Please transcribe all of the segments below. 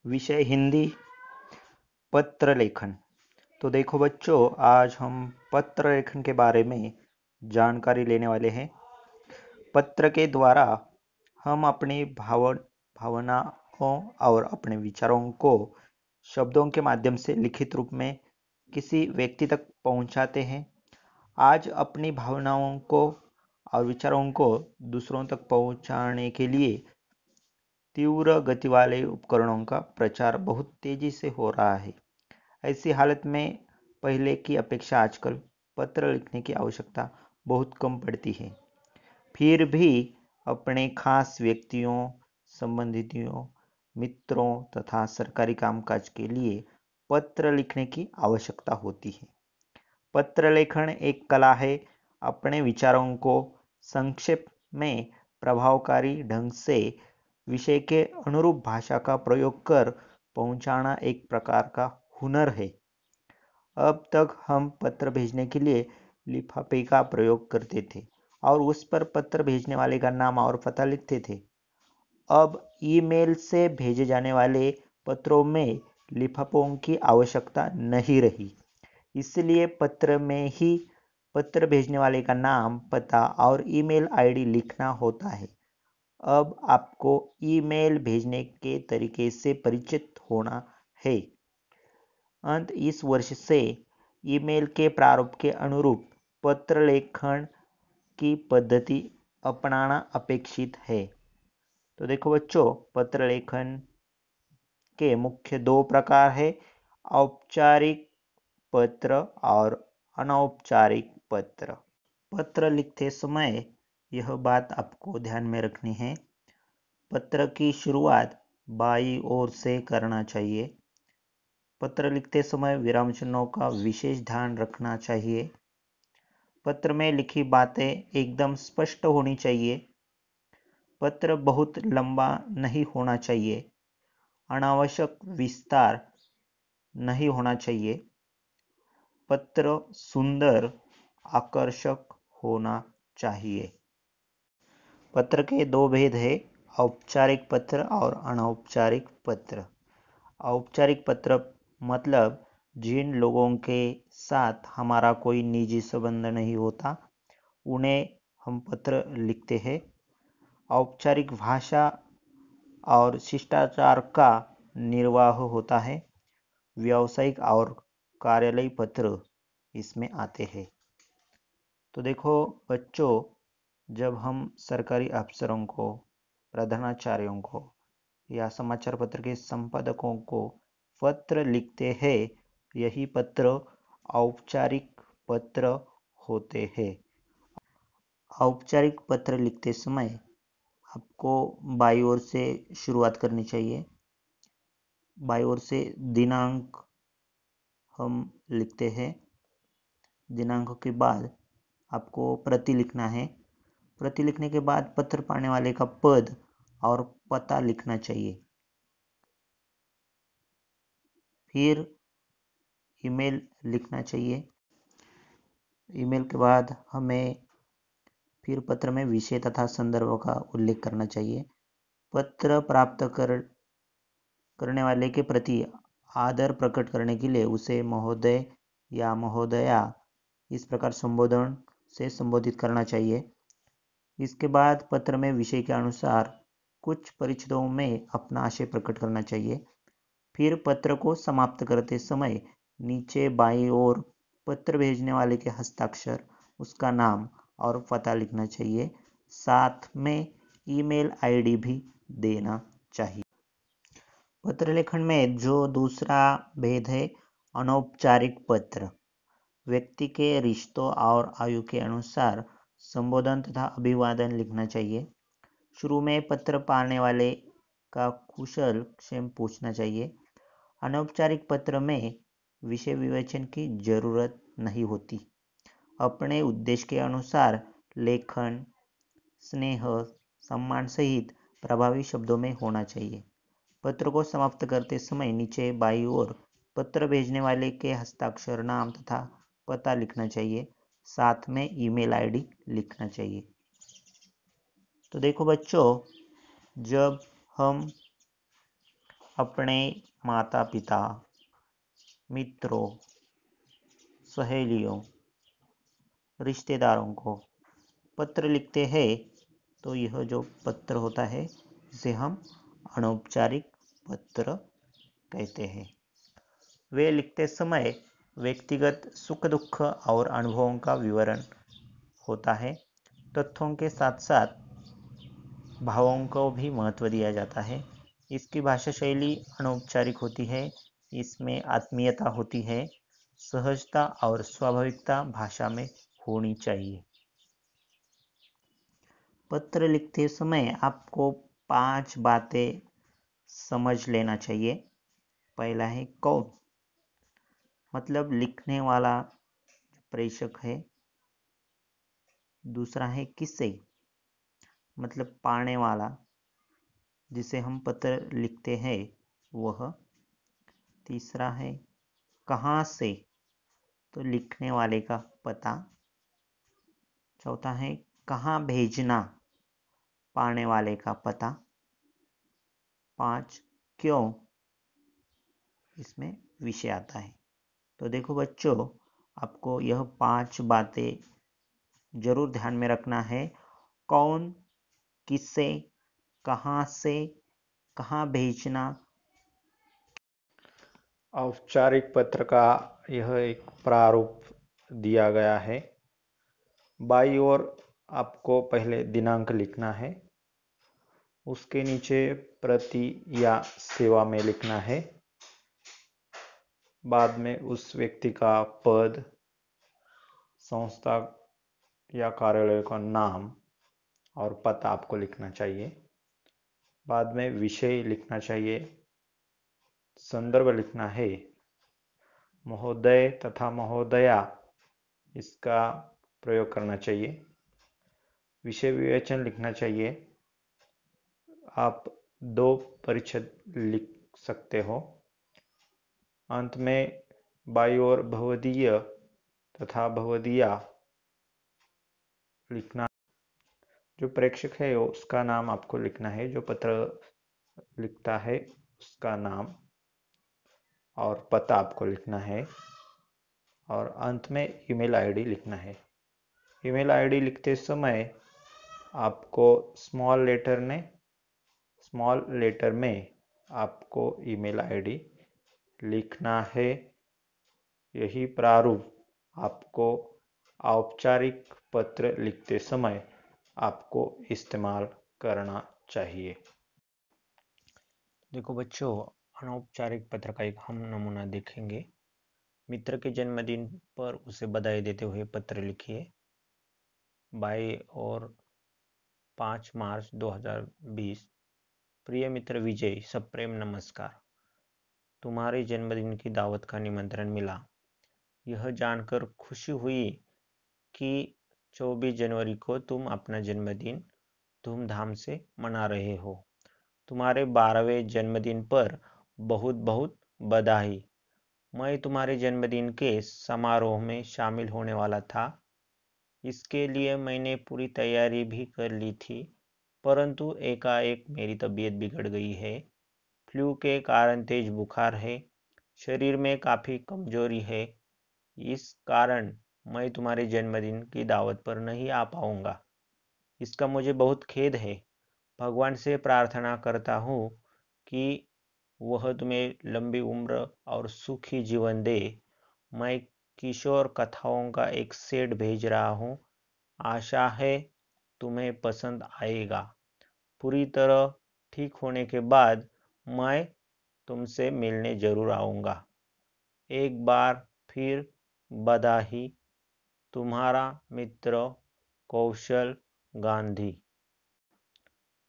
विषय हिंदी। पत्र लेखन। तो देखो बच्चों, आज हम पत्र लेखन के बारे में जानकारी लेने वाले हैं। पत्र के द्वारा हम अपनी भावनाओं और अपने विचारों को शब्दों के माध्यम से लिखित रूप में किसी व्यक्ति तक पहुंचाते हैं। आज अपनी भावनाओं को और विचारों को दूसरों तक पहुंचाने के लिए तीव्र गति वाले उपकरणों का प्रचार बहुत तेजी से हो रहा है। ऐसी हालत में पहले की अपेक्षा आजकल पत्र लिखने की आवश्यकता बहुत कम पड़ती है। फिर भी अपने खास व्यक्तियों, संबंधियों, मित्रों तथा सरकारी कामकाज के लिए पत्र लिखने की आवश्यकता होती है। पत्र लेखन एक कला है। अपने विचारों को संक्षेप में प्रभावकारी ढंग से विषय के अनुरूप भाषा का प्रयोग कर पहुंचाना एक प्रकार का हुनर है। अब तक हम पत्र भेजने के लिए लिफाफे का प्रयोग करते थे और उस पर पत्र भेजने वाले का नाम और पता लिखते थे। अब ईमेल से भेजे जाने वाले पत्रों में लिफाफों की आवश्यकता नहीं रही। इसलिए पत्र में ही पत्र भेजने वाले का नाम, पता और ईमेल आईडी लिखना होता है। अब आपको ईमेल भेजने के तरीके से परिचित होना है। इस वर्ष से ईमेल के प्रारूप के अनुरूप पत्र लेखन की पद्धति अपनाना अपेक्षित है। तो देखो बच्चों, पत्र लेखन के मुख्य दो प्रकार है, औपचारिक पत्र और अनौपचारिक पत्र। पत्र लिखते समय यह बात आपको ध्यान में रखनी है। पत्र की शुरुआत बाईं ओर से करना चाहिए। पत्र लिखते समय विराम चिन्हों का विशेष ध्यान रखना चाहिए। पत्र में लिखी बातें एकदम स्पष्ट होनी चाहिए। पत्र बहुत लंबा नहीं होना चाहिए। अनावश्यक विस्तार नहीं होना चाहिए। पत्र सुंदर, आकर्षक होना चाहिए। पत्र के दो भेद हैं, औपचारिक पत्र और अनौपचारिक पत्र। औपचारिक पत्र मतलब जिन लोगों के साथ हमारा कोई निजी संबंध नहीं होता, उन्हें हम पत्र लिखते हैं। औपचारिक भाषा और शिष्टाचार का निर्वाह होता है। व्यावसायिक और कार्यालयी पत्र इसमें आते हैं। तो देखो बच्चों, जब हम सरकारी अफसरों को, प्रधानाचार्यों को या समाचार पत्र के संपादकों को पत्र लिखते हैं, यही पत्र औपचारिक पत्र होते हैं। औपचारिक पत्र लिखते समय आपको बाईं ओर से शुरुआत करनी चाहिए। बाईं ओर से दिनांक हम लिखते हैं। दिनांक के बाद आपको प्रति लिखना है। प्रति लिखने के बाद पत्र पाने वाले का पद और पता लिखना चाहिए। फिर ईमेल लिखना चाहिए। ईमेल के बाद हमें फिर पत्र में विषय तथा संदर्भ का उल्लेख करना चाहिए। पत्र प्राप्त करने वाले के प्रति आदर प्रकट करने के लिए उसे महोदय या महोदया इस प्रकार संबोधन से संबोधित करना चाहिए। इसके बाद पत्र में विषय के अनुसार कुछ परिच्छेदों में अपना आशय प्रकट करना चाहिए। फिर पत्र को समाप्त करते समय नीचे बाईं ओर पत्र भेजने वाले के हस्ताक्षर, उसका नाम और पता लिखना चाहिए। साथ में ईमेल आईडी भी देना चाहिए। पत्र लेखन में जो दूसरा भेद है, अनौपचारिक पत्र। व्यक्ति के रिश्तों और आयु के अनुसार संबोधन तथा अभिवादन लिखना चाहिए। शुरू में पत्र पाने वाले का कुशल क्षेम पूछना चाहिए। अनौपचारिक पत्र में विषय विवेचन की जरूरत नहीं होती। अपने उद्देश्य के अनुसार लेखन स्नेह, सम्मान सहित प्रभावी शब्दों में होना चाहिए। पत्र को समाप्त करते समय नीचे बाईं ओर पत्र भेजने वाले के हस्ताक्षर, नाम तथा पता लिखना चाहिए। साथ में ईमेल आईडी लिखना चाहिए। तो देखो बच्चों, जब हम अपने माता पिता, मित्रों, सहेलियों, रिश्तेदारों को पत्र लिखते हैं तो यह जो पत्र होता है इसे हम अनौपचारिक पत्र कहते हैं। वे लिखते समय व्यक्तिगत सुख दुख और अनुभवों का विवरण होता है। तथ्यों के साथ साथ भावों को भी महत्व दिया जाता है। इसकी भाषा शैली अनौपचारिक होती है, इसमें आत्मीयता होती है, सहजता और स्वाभाविकता भाषा में होनी चाहिए। पत्र लिखते समय आपको 5 बातें समझ लेना चाहिए। पहला है कौन, मतलब लिखने वाला प्रेषक है। दूसरा है किससे, मतलब पाने वाला जिसे हम पत्र लिखते हैं वह। तीसरा है कहाँ से, तो लिखने वाले का पता। चौथा है कहाँ भेजना, पाने वाले का पता। 5 क्यों, इसमें विषय आता है। तो देखो बच्चों, आपको यह 5 बातें जरूर ध्यान में रखना है। कौन, किससे, कहाँ से, कहाँ भेजना। औपचारिक पत्र का यह एक प्रारूप दिया गया है। बाईं ओर आपको पहले दिनांक लिखना है, उसके नीचे प्रति या सेवा में लिखना है, बाद में उस व्यक्ति का पद, संस्था या कार्यालय का नाम और पता आपको लिखना चाहिए। बाद में विषय लिखना चाहिए, संदर्भ लिखना है, महोदय तथा महोदया इसका प्रयोग करना चाहिए, विषय विवेचन लिखना चाहिए। आप 2 परिच्छेद लिख सकते हो। अंत में बाईं ओर भवदीय तथा भवदीया लिखना। जो प्रेषक है उसका नाम आपको लिखना है, जो पत्र लिखता है उसका नाम और पता आपको लिखना है, और अंत में ईमेल आईडी लिखना है। ईमेल आईडी लिखते समय आपको स्मॉल लेटर में आपको ईमेल आईडी लिखना है। यही प्रारूप आपको औपचारिक पत्र लिखते समय आपको इस्तेमाल करना चाहिए। देखो बच्चों, अनौपचारिक पत्र का एक हम नमूना देखेंगे। मित्र के जन्मदिन पर उसे बधाई देते हुए पत्र लिखिए। बाई और 5 मार्च 2020। प्रिय मित्र विजय, सप्रेम नमस्कार। तुम्हारे जन्मदिन की दावत का निमंत्रण मिला। यह जानकर खुशी हुई कि 24 जनवरी को तुम अपना जन्मदिन धूमधाम से मना रहे हो। तुम्हारे 12वें जन्मदिन पर बहुत बहुत बधाई। मैं तुम्हारे जन्मदिन के समारोह में शामिल होने वाला था। इसके लिए मैंने पूरी तैयारी भी कर ली थी, परंतु एकाएक मेरी तबीयत बिगड़ गई है। फ्लू के कारण तेज बुखार है, शरीर में काफ़ी कमजोरी है। इस कारण मैं तुम्हारे जन्मदिन की दावत पर नहीं आ पाऊंगा। इसका मुझे बहुत खेद है। भगवान से प्रार्थना करता हूँ कि वह तुम्हें लंबी उम्र और सुखी जीवन दे। मैं किशोर कथाओं का एक सेट भेज रहा हूँ, आशा है तुम्हें पसंद आएगा। पूरी तरह ठीक होने के बाद मैं तुमसे मिलने जरूर आऊँगा। एक बार फिर बधाई, तुम्हारा मित्र Kaushal Gandhi,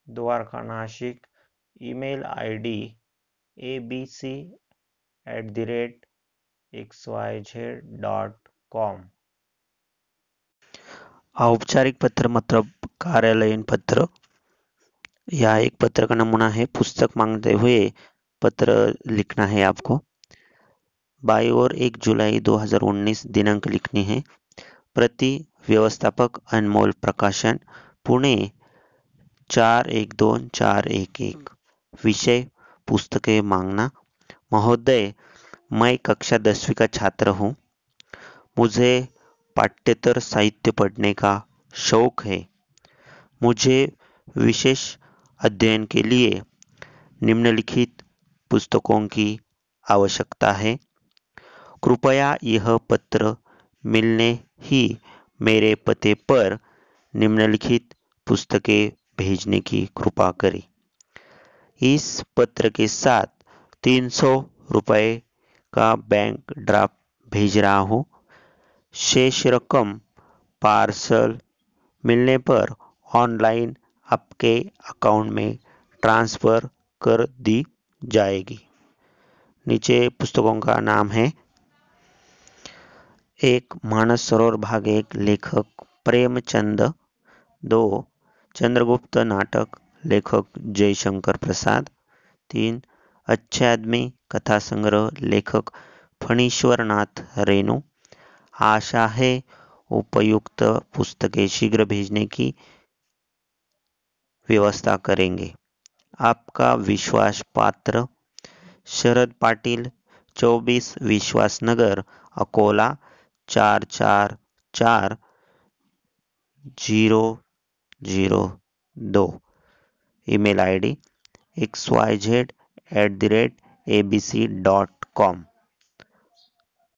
Dwarka Nashik. Email ID abc@xyz.com। औपचारिक पत्र मतलब कार्यालयीन पत्र। यह एक पत्र का नमूना है। पुस्तक मांगते हुए पत्र लिखना है आपको। बाई ओर 1 जुलाई 2019 दिनांक लिखनी है। प्रति व्यवस्थापक अनमोल प्रकाशन, पुणे 412411। विषय पुस्तकें मांगना। महोदय, मैं कक्षा 10वीं का छात्र हूँ। मुझे पाठ्येतर साहित्य पढ़ने का शौक है। मुझे विशेष अध्ययन के लिए निम्नलिखित पुस्तकों की आवश्यकता है। कृपया यह पत्र मिलने ही मेरे पते पर निम्नलिखित पुस्तकें भेजने की कृपा करें। इस पत्र के साथ 300 रुपए का बैंक ड्राफ्ट भेज रहा हूँ। शेष रकम पार्सल मिलने पर ऑनलाइन आपके अकाउंट में ट्रांसफर कर दी जाएगी। नीचे पुस्तकों का नाम है। एक, मानस सरोवर भाग 1, लेखक प्रेमचंद। 2, चंद्रगुप्त नाटक, लेखक जयशंकर प्रसाद। 3, अच्छे आदमी कथा संग्रह, लेखक फणीश्वर नाथ रेणु। आशा है उपयुक्त पुस्तकें शीघ्र भेजने की व्यवस्था करेंगे। आपका विश्वास पात्र शरद पाटिल, 24 विश्वास नगर, अकोला 444002। Email ID xyz@abc.com।